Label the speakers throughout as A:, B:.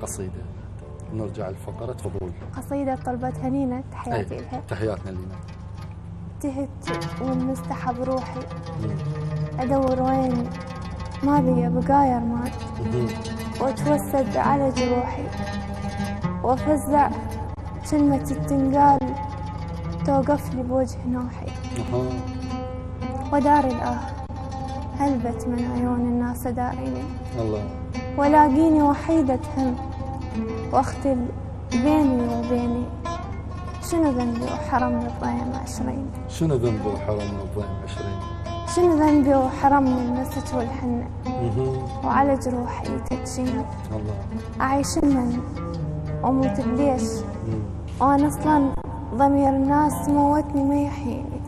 A: قصيدة نرجع الفقرة. تفضل.
B: قصيدة طلبتها نينا، تحياتي لها.
A: تحياتنا لينا.
B: تهت والمستحب روحي أدور وين ما بي بقايا رماد، وأتوسد على جروحي وأفزع كلمة التنقال توقف لي بوجه نوحي، ودار الآه هلبت من عيون الناس داريني،
A: الله،
B: ولاقيني وحيدة هم واختل بيني وبيني، شنو ذنبي وحرمني الضيم 20؟
A: شنو ذنبي وحرمني الضيم 20؟
B: شنو ذنبي وحرمني المسج والحنة وعلى جروحي تدشيني،
A: الله،
B: أعيش من وأموت بليش وأنا أصلا ضمير الناس موتني ما يحييني،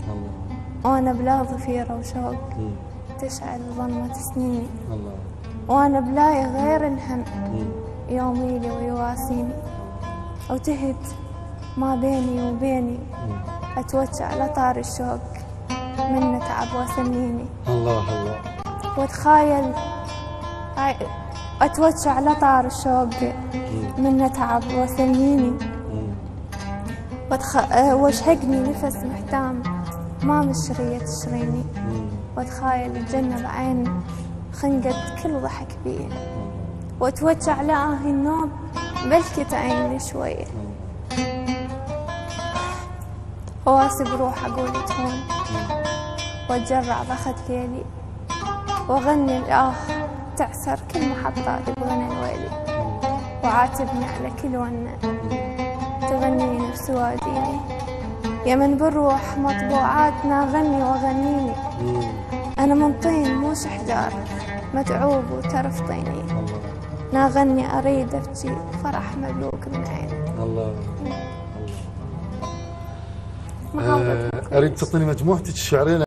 B: وأنا بلا ضفيرة وشوق تشعل ظلمة سنيني،
A: الله،
B: وأنا بلاي غير الهم يوميلي ويواسيني، وتهت ما بيني وبيني أتوجع لطار الشوق منه تعب وسنيني،
A: الله الله،
B: واتخايل أتوجع لطار الشوق منه تعب وسنيني، واشهقني نفس محتام ما مشرية تشريني، واتخايل الجنة بعين خنقت كل ضحك بيه، واتوجع لآهي النوم بلكي تعيني شوية، واسب روح أقول تهون واتجرع ضخت ليلي، واغني الآه تعسر كل محطاتي بغنى الويلي، وعاتبني على كل ونة تغنيني بسواديني، يا من بالروح مطبوعاتنا غني وغنيني، أنا من طين مو شحجار متعوب وترفطيني، ناغني أريد أبكي فرح مبلوك من عيني.
A: الله الله. أريد تعطيني مجموعتك الشعرية.